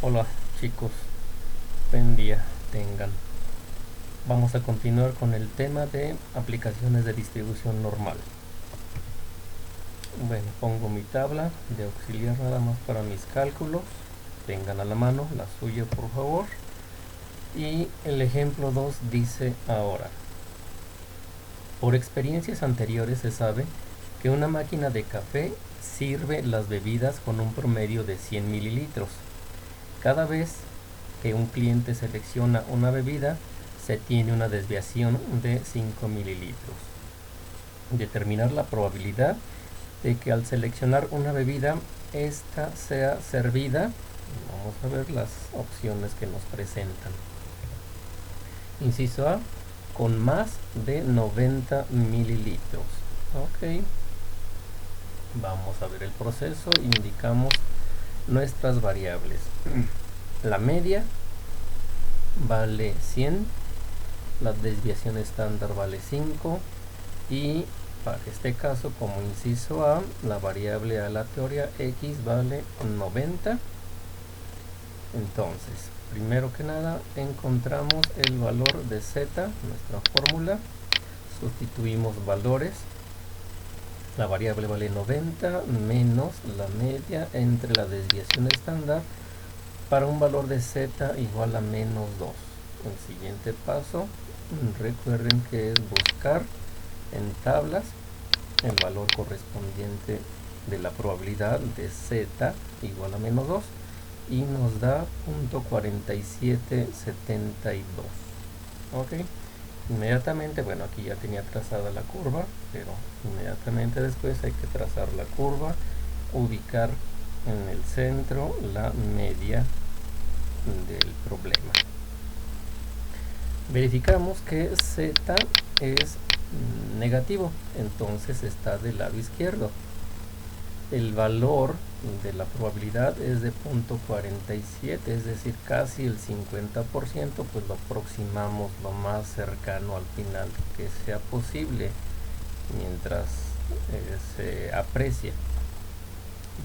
Hola chicos, buen día tengan. Vamos a continuar con el tema de aplicaciones de distribución normal. Bueno, pongo mi tabla de auxiliar nada más para mis cálculos. Tengan a la mano la suya por favor. Y el ejemplo 2 dice ahora. Por experiencias anteriores se sabe que una máquina de café sirve las bebidas con un promedio de 100 mililitros. Cada vez que un cliente selecciona una bebida, se tiene una desviación de 5 mililitros. Determinar la probabilidad de que al seleccionar una bebida, esta sea servida. Vamos a ver las opciones que nos presentan. Inciso A, con más de 90 mililitros. Ok. Vamos a ver el proceso. Indicamos nuestras variables. La media vale 100, la desviación estándar vale 5 y para este caso, como inciso A, la variable aleatoria x vale 90. Entonces, primero que nada, encontramos el valor de z, nuestra fórmula, sustituimos valores, la variable vale 90 menos la media entre la desviación estándar para un valor de z igual a menos 2. El siguiente paso, recuerden que es buscar en tablas el valor correspondiente de la probabilidad de z igual a menos 2 y nos da 0.4772. ok, inmediatamente, bueno, aquí ya tenía trazada la curva, pero inmediatamente después hay que trazar la curva, ubicar en el centro la media del problema. Verificamos que z es negativo, entonces está del lado izquierdo. El valor de la probabilidad es de 0.47, es decir, casi el 50%, pues lo aproximamos lo más cercano al final que sea posible mientras se aprecia.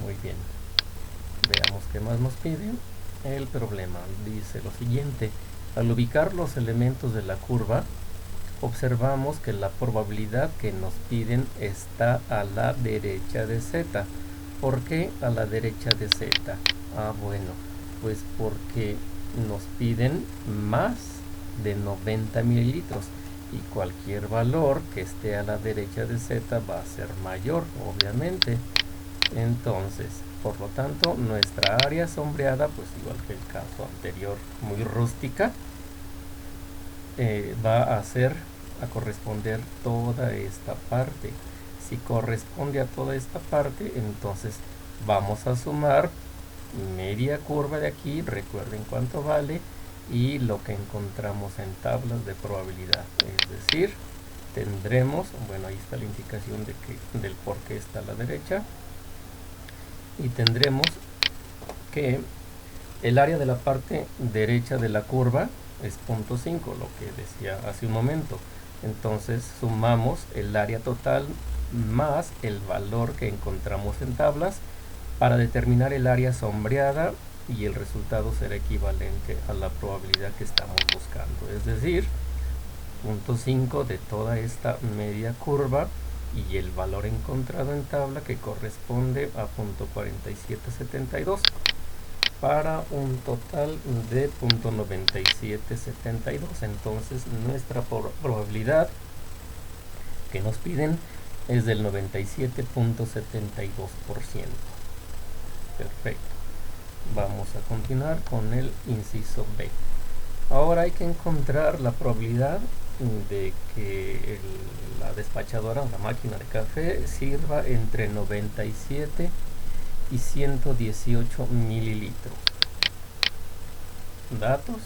Muy bien, veamos qué más nos pide. El problema dice lo siguiente: al ubicar los elementos de la curva, observamos que la probabilidad que nos piden está a la derecha de z. ¿Por qué a la derecha de z? Bueno, pues porque nos piden más de 90 mililitros y cualquier valor que esté a la derecha de z va a ser mayor, obviamente. Entonces, por lo tanto, nuestra área sombreada, pues igual que el caso anterior, muy rústica, va a corresponder toda esta parte. Si corresponde a toda esta parte, entonces vamos a sumar media curva de aquí, recuerden cuánto vale, y lo que encontramos en tablas de probabilidad. Es decir, tendremos, bueno, ahí está la indicación del por qué está a la derecha, y tendremos que el área de la parte derecha de la curva es 0.5, lo que decía hace un momento. Entonces sumamos el área total más el valor que encontramos en tablas para determinar el área sombreada, y el resultado será equivalente a la probabilidad que estamos buscando, es decir, 0.5 de toda esta media curva y el valor encontrado en tabla, que corresponde a 0.4772, para un total de 0.9772. Entonces nuestra probabilidad que nos piden es del 97.72%. Perfecto. Vamos a continuar con el inciso B. Ahora hay que encontrar la probabilidad de que la despachadora o la máquina de café sirva entre 97 y 118 mililitros. Datos,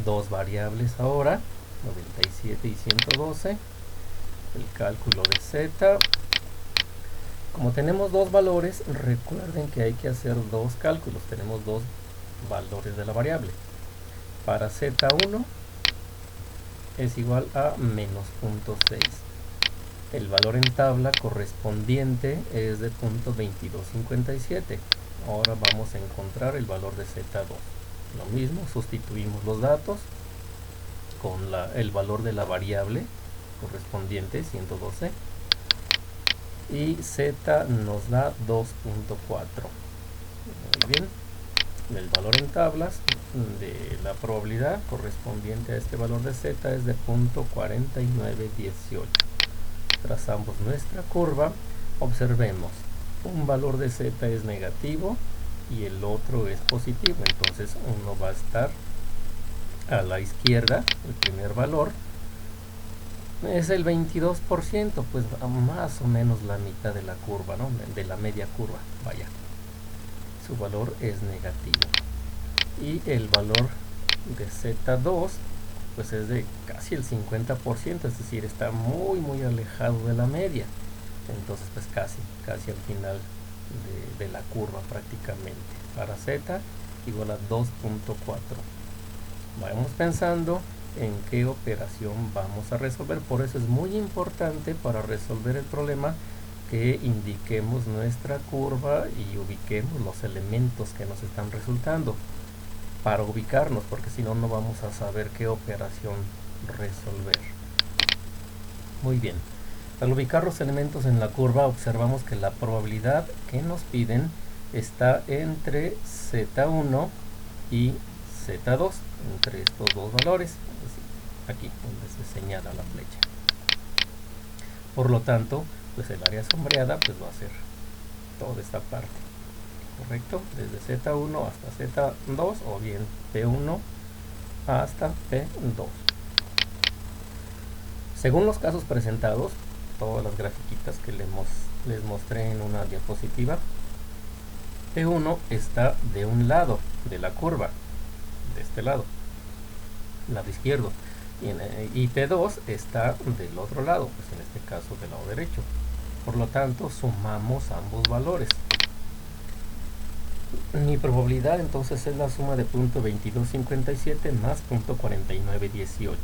dos variables ahora, 97 y 112. El cálculo de z. Como tenemos dos valores, recuerden que hay que hacer dos cálculos. Tenemos dos valores de la variable. Para z1 es igual a menos 0.6. El valor en tabla correspondiente es de 0.2257. Ahora vamos a encontrar el valor de Z2. Lo mismo, sustituimos los datos con el valor de la variable correspondiente, 112, y Z nos da 2.4. Muy bien, el valor en tablas de la probabilidad correspondiente a este valor de Z es de 0.4918. Trazamos nuestra curva, observemos, un valor de Z es negativo y el otro es positivo, entonces uno va a estar a la izquierda, el primer valor es el 22%, pues más o menos la mitad de la curva, ¿no? De la media curva, vaya, su valor es negativo. Y el valor de Z2 pues es de casi el 50%, es decir, está muy alejado de la media, entonces pues casi al final de la curva prácticamente. Para Z igual a 2.4. vamos pensando en qué operación vamos a resolver. Por eso es muy importante para resolver el problema que indiquemos nuestra curva y ubiquemos los elementos que nos están resultando para ubicarnos, porque si no, no vamos a saber qué operación resolver. Muy bien, al ubicar los elementos en la curva observamos que la probabilidad que nos piden está entre Z1 y Z2, entre estos dos valores, aquí donde se señala la flecha. Por lo tanto, pues el área sombreada pues va a ser toda esta parte, correcto, desde Z1 hasta Z2 o bien P1 hasta P2. Según los casos presentados, todas las grafiquitas que les mostré en una diapositiva, P1 está de un lado de la curva, de este lado izquierdo, y P2 está del otro lado, pues en este caso del lado derecho. Por lo tanto, sumamos ambos valores. Mi probabilidad entonces es la suma de 0.2257 más 0.4918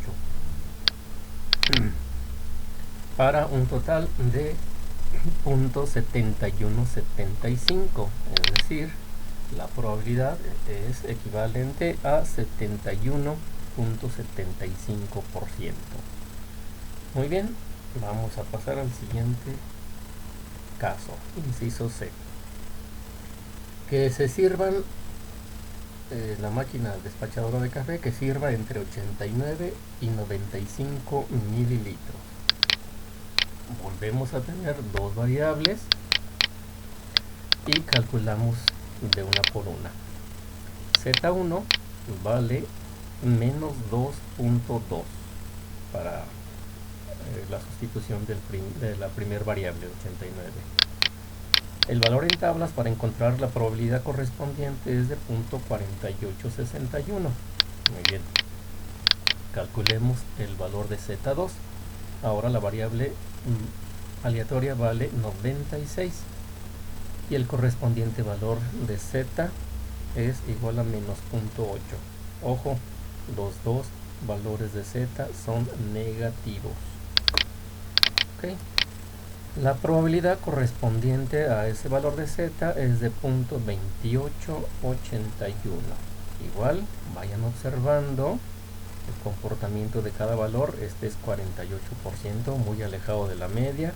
para un total de 0.7175, es decir, la probabilidad es equivalente a 71.75%. Muy bien, vamos a pasar al siguiente caso, inciso C. Que se sirvan la máquina despachadora de café que sirva entre 89 y 95 mililitros. Volvemos a tener dos variables y calculamos de una por una. Z1 vale menos 2.2 para la sustitución de la primera variable, 89. El valor en tablas para encontrar la probabilidad correspondiente es de 0.4861. Muy bien. Calculemos el valor de Z2. Ahora la variable aleatoria vale 96 y el correspondiente valor de Z es igual a menos 0.8. Ojo, los dos valores de Z son negativos. Okay. La probabilidad correspondiente a ese valor de Z es de 0.2881. Igual, vayan observando el comportamiento de cada valor. Este es 48%, muy alejado de la media.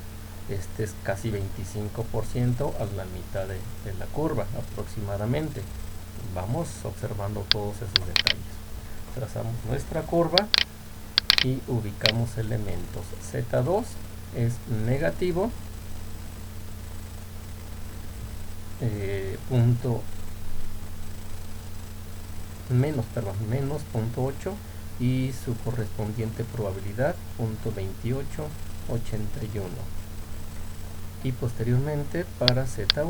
Este es casi 25%, a la mitad de la curva aproximadamente. Vamos observando todos esos detalles. Trazamos nuestra curva y ubicamos elementos. Z2 es negativo, menos 0.8 y su correspondiente probabilidad 0.2881. Y posteriormente para Z1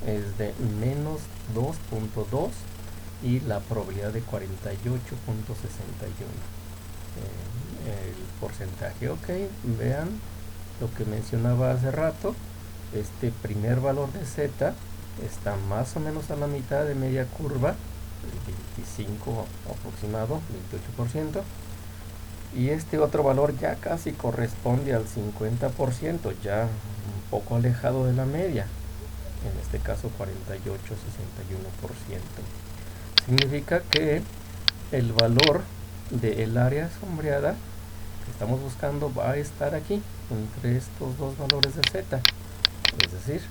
es de menos 2.2 y la probabilidad de 48.61. El porcentaje, ok, vean lo que mencionaba hace rato. Este primer valor de Z está más o menos a la mitad de media curva, el 25 aproximado, 28%, y este otro valor ya casi corresponde al 50%, ya un poco alejado de la media, en este caso 48-61%. Significa que el valor del área sombreada que estamos buscando va a estar aquí, entre estos dos valores de z, es decir,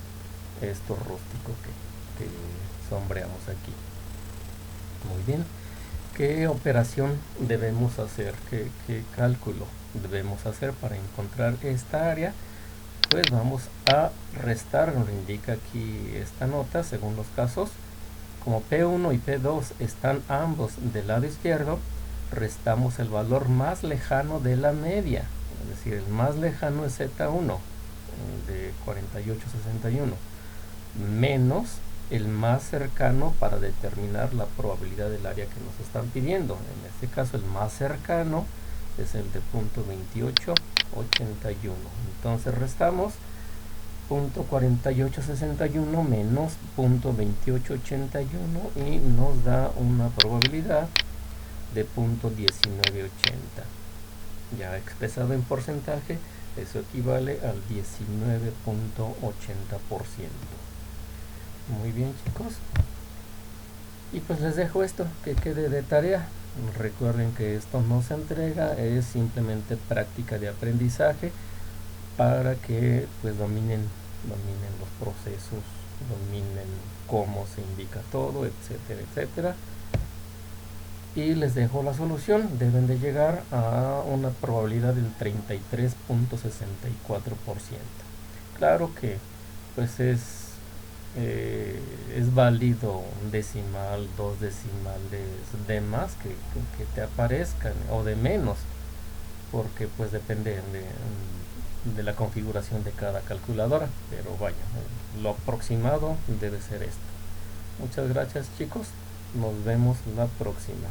esto rústico que sombreamos aquí. Muy bien, ¿qué operación debemos hacer? ¿Qué cálculo debemos hacer para encontrar esta área? Pues vamos a restar, nos indica aquí esta nota, según los casos. Como P1 y P2 están ambos del lado izquierdo, restamos el valor más lejano de la media, es decir, el más lejano es Z1 de 48-61, menos el más cercano para determinar la probabilidad del área que nos están pidiendo. En este caso el más cercano es el de .2881. Entonces restamos .4861 menos .2881 y nos da una probabilidad de .1980. Ya expresado en porcentaje, eso equivale al 19.80%. Muy bien, chicos, y pues les dejo esto que quede de tarea. Recuerden que esto no se entrega, es simplemente práctica de aprendizaje para que pues dominen los procesos, dominen cómo se indica todo, etcétera, etcétera. Y les dejo la solución. Deben de llegar a una probabilidad del 33.64%. Claro que pues es válido un decimal, dos decimales de más que te aparezcan, o de menos, porque pues depende de la configuración de cada calculadora, pero vaya, lo aproximado debe ser esto. Muchas gracias, chicos, nos vemos la próxima.